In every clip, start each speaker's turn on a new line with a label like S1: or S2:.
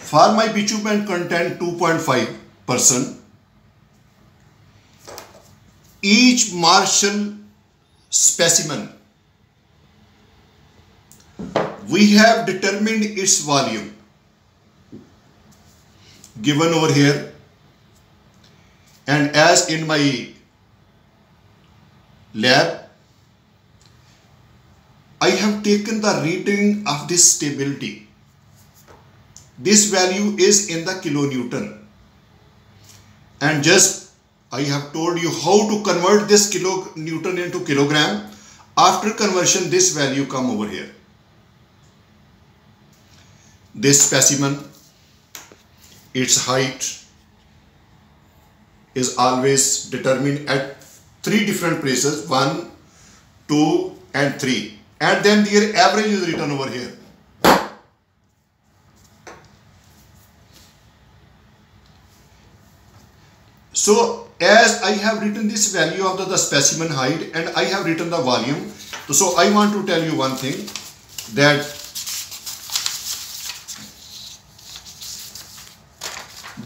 S1: For my bitumen content 2.5%, each Marshall specimen, we have determined its volume given over here, and as in my lab, I have taken the reading of this stability. This value is in the kilonewton, and just I have told you how to convert this kilonewton into kilogram. After conversion, this value come over here. This specimen, its height is always determined at 3 different places, 1, 2 and 3, and then their average is written over here. So as I have written this value of the specimen height and I have written the volume, so I want to tell you one thing, that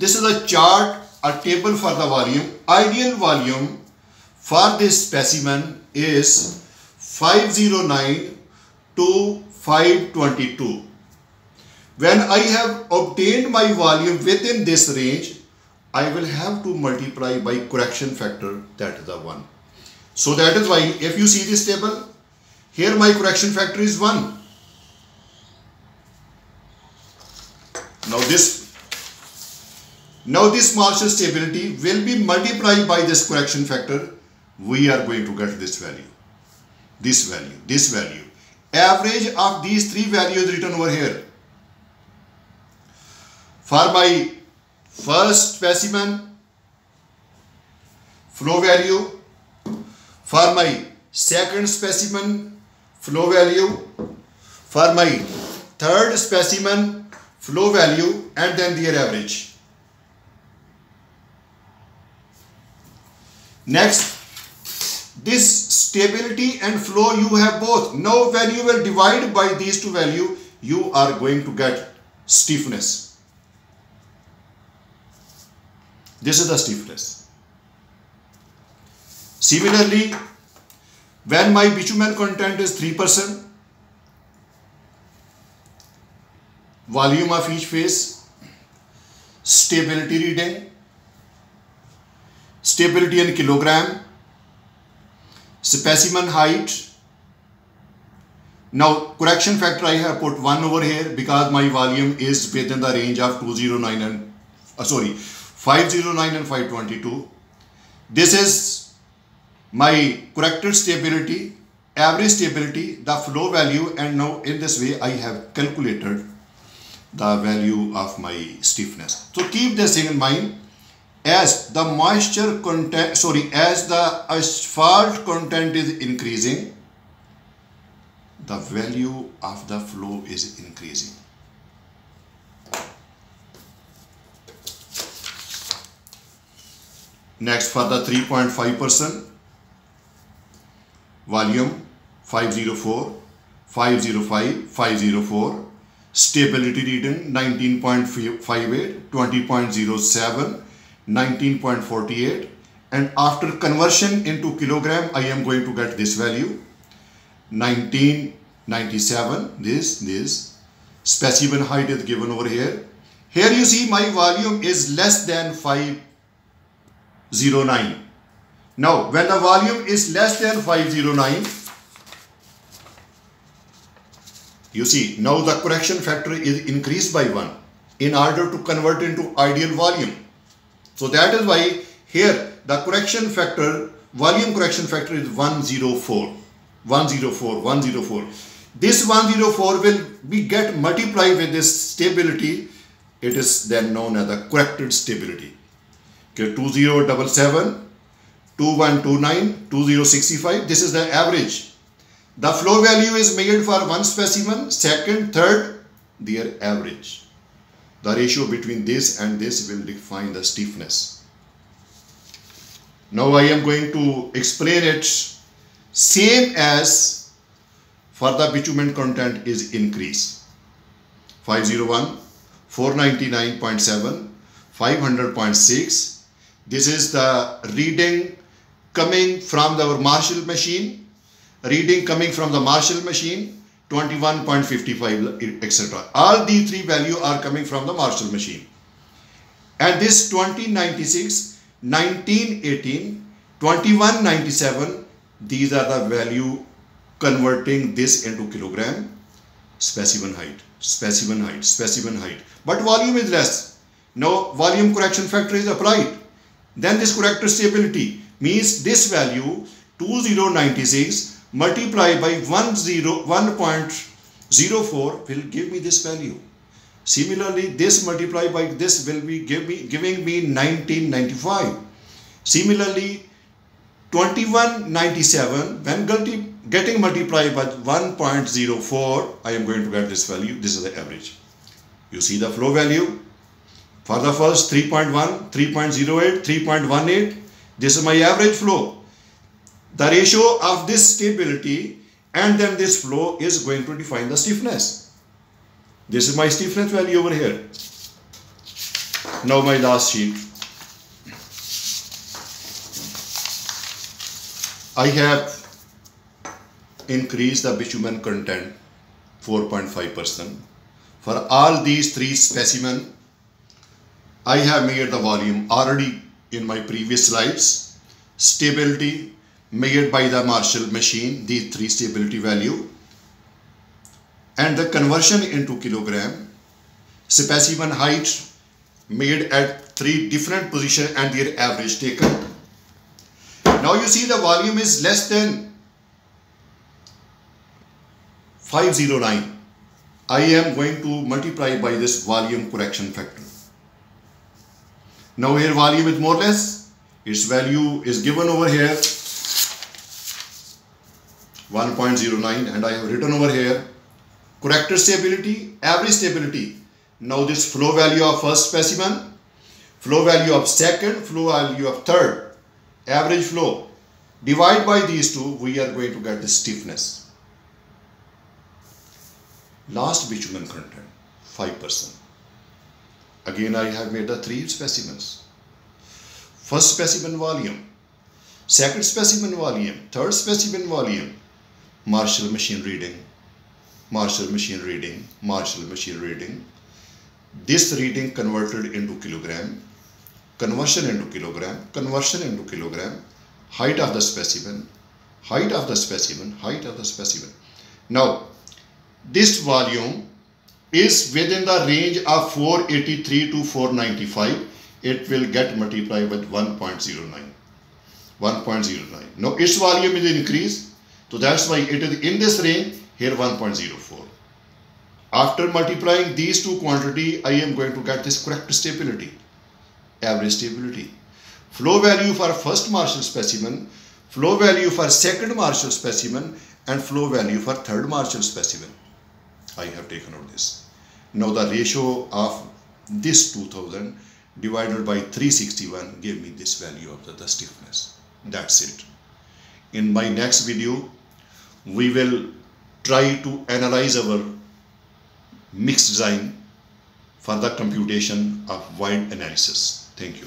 S1: this is a chart, a table for the volume. Ideal volume for this specimen is 509 to 522. When I have obtained my volume within this range, I will have to multiply by correction factor, that is the 1. So that is why if you see this table, here my correction factor is 1. Now this Marshall stability will be multiplied by this correction factor. We are going to get this value, this value, this value. Average of these 3 values written over here. For my first specimen, flow value. For my second specimen, flow value. For my third specimen, flow value, and then their average. Next, this stability and flow you have both. Now when you will divide by these 2 values, you are going to get stiffness. This is the stiffness. Similarly, when my bitumen content is 3%, volume of each phase, stability reading, stability in kilogram, specimen height. Now correction factor I have put 1 over here because my volume is within the range of 509 and 522. This is my corrected stability, average stability, the flow value, and now in this way I have calculated the value of my stiffness. So keep this thing in mind. As the moisture content, as the asphalt content is increasing, the value of the flow is increasing. Next, for the 3.5%, volume 504, 505, 504, stability reading 19.58, 20.07, 19.48, and after conversion into kilogram, I am going to get this value 1997. This specimen height is given over here. Here you see my volume is less than 509. Now when the volume is less than 509, you see now the correction factor is increased by 1 in order to convert into ideal volume. So that is why here the correction factor, volume correction factor is 104. 104. This 104 will be get multiplied with this stability. It is then known as the corrected stability. Okay, 2077, 2129, 2065. This is the average. The flow value is made for one specimen, second, third, their average. The ratio between this and this will define the stiffness. Now I am going to explain it same as for the bitumen content is increase. 501, 499.7, 500.6. This is the reading coming from our Marshall machine, reading coming from the Marshall machine, 21.55, etc. All these three values are coming from the Marshall machine. And this 2096, 1918, 2197, these are the value converting this into kilogram. Specimen height, specimen height, specimen height. But volume is less. Now volume correction factor is applied. Then this corrector stability means this value 2096 multiplied by 1.04 will give me this value. Similarly, this multiplied by this will be giving me 1995. Similarly, 2197 when getting multiplied by 1.04, I am going to get this value. This is the average. You see the flow value for the first 3.1, 3.08, 3.18. This is my average flow. The ratio of this stability and then this flow is going to define the stiffness. This is my stiffness value over here. Now my last sheet. I have increased the bitumen content 4.5%. For all these three specimens, I have made the volume already in my previous slides. Stability made by the Marshall machine, these three stability value. And the conversion into kilogram. Specimen height made at three different positions and their average taken. Now you see the volume is less than 509. I am going to multiply by this volume correction factor. Now here volume is more or less. Its value is given over here 1.09 and I have written over here corrector stability, average stability. Now this flow value of first specimen, flow value of second, flow value of third, average flow. Divide by these two, we are going to get the stiffness. Last bitumen content, 5%. Again, I have made the three specimens. First specimen volume, second specimen volume, third specimen volume, Marshall machine reading, Marshall machine reading, Marshall machine reading. This reading converted into kilogram, conversion into kilogram, conversion into kilogram, height of the specimen, height of the specimen, height of the specimen. Now, this volume is within the range of 483 to 495. It will get multiplied with 1.09. 1.09. Now, its volume is increased. So that's why it is in this range, here 1.04. After multiplying these two quantity, I am going to get this correct stability, average stability. Flow value for first Marshall specimen, flow value for second Marshall specimen, and flow value for third Marshall specimen. I have taken out this. Now the ratio of this 2000 divided by 361 gave me this value of the stiffness. That's it. In my next video, we will try to analyze our mixed design for the computation of void analysis. Thank you.